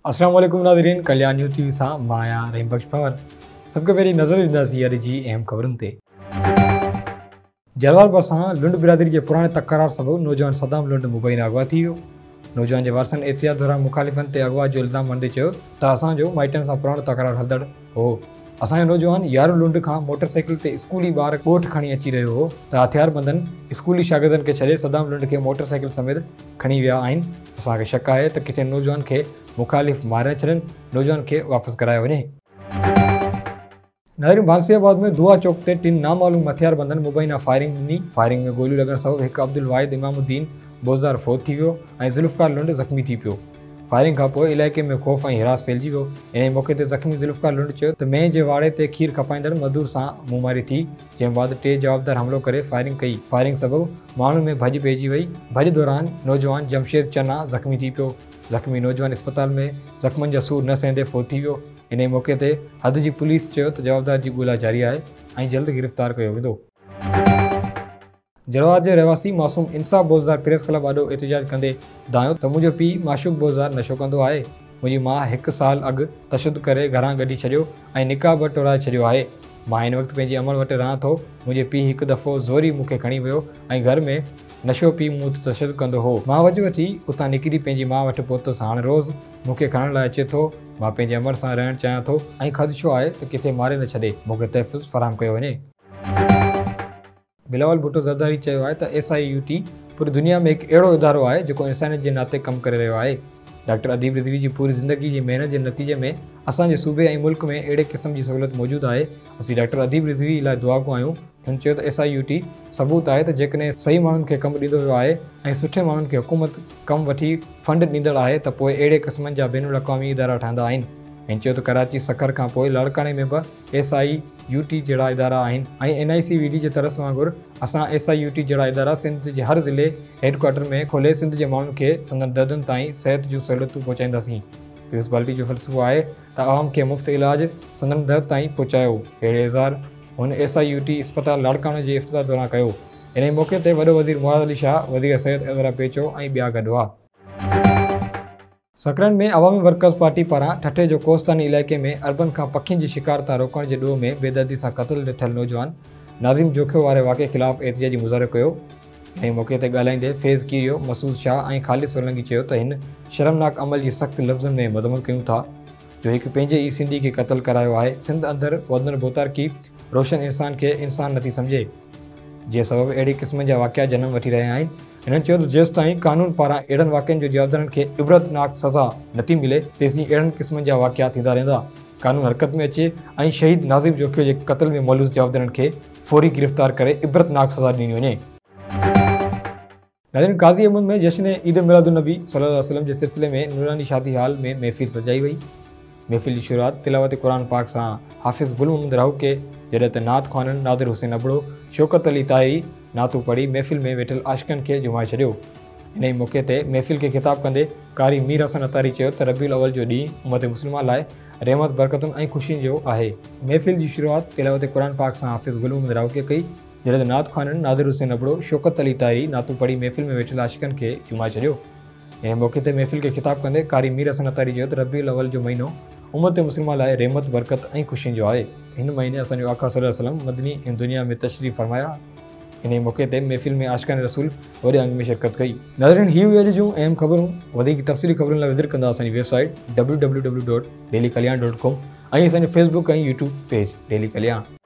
अस्सलाम वालेकुम नाज़रीन, कल्याण न्यूज़ टीवी सां मां आहियां रहीम बख्श पवर। सबके पहिरीं नज़र ॾींदासीं अॼु जी अहम ख़बरुनि ते। जरवाल भरिसां लुंड बिरादरी के पुराणे तकरार सबबि नौजवान सदाम लुंड मुंबई में अगवा थी वियो। नौजवान जे वारसनि एहतियात दौरान मुखालिफ़नि ते अगवा जो इल्ज़ाम हणंदे चयो त असांजो माइटनि सां पुराणो तकरार हलंदड़ हो। असांजो नौजवान यारो लुंड खां मोटरसाइकिल ते स्कूली ॿार ॻोठ खणी अची रहियो हो त हथियारबंदनि स्कूली शागिर्दनि खे छॾे सदाम लुंड खे मोटरसाइकिल समेत खणी विया आहिनि। असांखे शक आहे त किथे नौजवान खे मुखालिफ़ मारे छॾनि, नौजवान खे वापसि करायो वञे। नाज़रीन, बांसियाबाद में दुआ चौक ते 3 नामालूम हथियारबंदनि मुबैना फायरिंग ॾिनी। फायरिंग में गोलियूं लॻण सबबि हिकु अब्दुल वाहिद इमामुद्दीन बोज़ार फ़ौत थी वियो ऐं ज़ुल्फ़कार लुंड ज़ख़्मी थी पियो। फायरिंग खां पोइ इलाइक़े में ख़ौफ़ ऐं हिरास फैलिजी वियो। इन मौक़े ते ज़ख़्मी ज़ुल्फ़कार लुंड चयो त मेंह जे वाड़े ते खीर खपाईंदड़ मज़दूर सां मुंहमारी थी, जंहिं बाद 3 जवाबदार हमलो करे फायरिंग कई। फायरिंग सबबि माण्हुनि में भॼ पइजी वई। भॼ दौरान नौजवान जमशेद चन्ना ज़ख़्मी थी पियो। ज़ख़्मी नौजवान अस्पताल में ज़ख़्मनि जा सूर न सहंदे फ़ौत थी वियो। इन मौक़े ते हद जी पुलिस चयो त जवाबदार जी ॻोल्हा जारी आहे ऐं जल्द गिरफ़्तार कयो वेंदो। जरवाल जे रहवासी मासूम इंसाफ़ बोज़ार प्रेस क्लब ॾाढो एहतिजाज कंदे दायो त मुंहिंजो पीउ माशूक बोज़ार नशो कंदो आहे। मुंहिंजी माउ 1 साल अॻु तशदुद करे घरां कढी छॾियो ऐं निकाह बि टोड़ाए छॾियो आहे। मां हिन वक़्तु पंहिंजी अमल वटि रहां थो। मुंहिंजे पीउ हिकु दफ़ो ज़ोरी मूंखे खणी वियो ऐं घर में नशो पी मूं ते तशदुद कंदो हो। मां वॼ वठी उतां निकिरी पंहिंजी माउ वटि पहुतुसि। हाणे रोज़ु मूंखे खणण लाइ अचे थो। मां पंहिंजे अमल सां रहणु चाहियां थो ऐं ख़दशो आहे त किथे मारे न छॾे। मूंखे तहफ़ुज़ फ़राहम कयो वञे। बिलावल भुट्टो ज़रदारी चयो आहे त SIUT पूरी दुनिया में हिकु अहिड़ो इदारो आहे जेको इंसानियत जे नाते कमु करे रहियो आहे। डॉक्टर अदीब रिज़वी जी पूरी ज़िंदगी जी महिनत जे नतीजे में असांजे सूबे ऐं मुल्क में अहिड़े क़िस्म जी सहूलियत मौजूदु आहे। असीं डॉक्टर अदीब रिज़वी लाइ दुआगो आहियूं। हुन चयो त SIUT सबूत आहे त जेकॾहिं सही माण्हुनि खे कमु ॾींदो वियो आहे ऐं सुठे माण्हुनि खे हुकूमत कमु वठी फंड ॾींदड़ आहे त पोइ अहिड़े क़िस्मनि जा बैनुल अक़वामी इदारा ठहंदा आहिनि। ऐं चयो त कराची सखर खां पोइ लाड़काणे में बि SIUT जहिड़ा इदारा आहिनि ऐं NICVD जे तरस वांगुरु असां SIUT जहिड़ा इदारा सिंध जे हर ज़िले हेडक्वार्टर में खोले सिंध जे माण्हुनि खे संदनि दर्दनि ताईं सिहत जूं सहूलियतूं पहुचाईंदासीं। म्यूनिसिपालिटी जो फ़लसफ़ो आहे त आवाम खे मुफ़्त इलाज संदनि दर्द ताईं पहुचायो। अहिड़े इज़हार हुन SIUT इस्पताल लाड़काणे जे इफ़्तिताह दौरान कयो। इन मौक़े ते वॾो वज़ीर मुआज़ अली शाह, वज़ीर सिहत अज़रा पेचो ऐं ॿिया गॾु हुआ। सकरन में अवामी वर्कर्स पार्टी पारां ठठे जो कोस्तानी इलाइक़े में अरबन खां पखियुनि जी शिकार तां रोकण जे ॾोह में बेदर्दी सां क़त्ल थियल नौजवान नाज़िम जोखियो वारे वाक़े ख़िलाफ़ एहतिजाजी मुज़ाहिरो कयो। इन मौक़े ते ॻाल्हाईंदे फैज़ कीरियो, मसूद शाह ऐं ख़ालिद सोलंकी चयो त हिन शर्मनाक अमल जी सख़्त लफ़्ज़नि में मज़म्मत कयूं था जो हिकु पंहिंजे ई सिंधी खे क़त्ल करायो आहे। सिंध अंदरि वधंदड़ बोतारकी रोशन इंसान खे इंसान नथी सम्झे, जे सबबि अहिड़ी क़िस्म जा वाक़िया जनम वठी रहिया आहिनि। हिननि चयो त जेसि ताईं कानून पारां अहिड़नि वाक़िअनि जो जवाबदारनि खे इबरतनाक सज़ा नथी मिले, तेसीं अहिड़नि क़िस्मनि जा वाक़िया थींदा रहंदा। कानून हरकत में अचे ऐं शहीद नाज़िम जोखियो जे क़त्ल में मुलविस जवाबदारनि खे फ़ौरी गिरफ़्तार करे इबरतनाक सज़ा ॾिनी वञे। नाज़रीन, काज़ी अहमद में जश्न ईद मिलादुन्नबी सल्लल्लाहु अलैहि वसल्लम जे सिलसिले में नूरानी शादी हाल में महफ़िल सजाई वई। महफ़िल जी शुरूआत तिलावत क़ुरान पाक सां हाफ़िज़ गुल मोहम्मद राहू के, जॾहिं त नात ख़्वाननि नादिर हुसैन अबड़ो, शौकत अली ताई नातू पढ़ी महफ़िल में वेठल आशिक़नि खे जुमाए छॾियो। इन मौक़े ते महफ़िल खे ख़िताब कंदे कारी मीर हसन अतारी चयो त रबीउल अव्वल जो ॾींहुं उम्मत मुस्लिमा लाइ रहमत बरकतुनि ऐं ख़ुशियुनि जो आहे। महफ़िल जी शुरूआत तिलावत क़ुरान पाक सां हाफ़िज़ गुल मोहम्मद राहू के कई, जॾहिं त नात ख़्वाननि नादिर हुसैन अबड़ो, शौकत अली ताई नातू पढ़ी महफ़िल में वेठल आशिक़नि खे जुमाए छॾियो। इन मौक़े ते महफ़िल खे ख़िताब कंदे कारी मीर हसन अतारी चयो त रबीउल अव्वल जो महीनो उम्मत मुस्लिमा लाइ रहमत बरकत ऐं ख़ुशियुनि जो आहे। हिन महीने असांजो आका सल्लल्लाहु अलैहि वसल्लम मदनी ऐं दुनिया में तशरीफ़ फरमाया। इन मौक़े ते महफ़िल में आशिक़ान रसूल वॾे अंग में शिरकत कई। नाज़रीन, ही हुई अॼु जूं अहम ख़बरूं। वधीक तफ़सीली ख़बरुनि लाइ विज़िट कंदा असांजी वेबसाइट www.dailykalyan.com ऐं असांजो फेसबुक ऐं यूट्यूब पेज डेली कल्याण।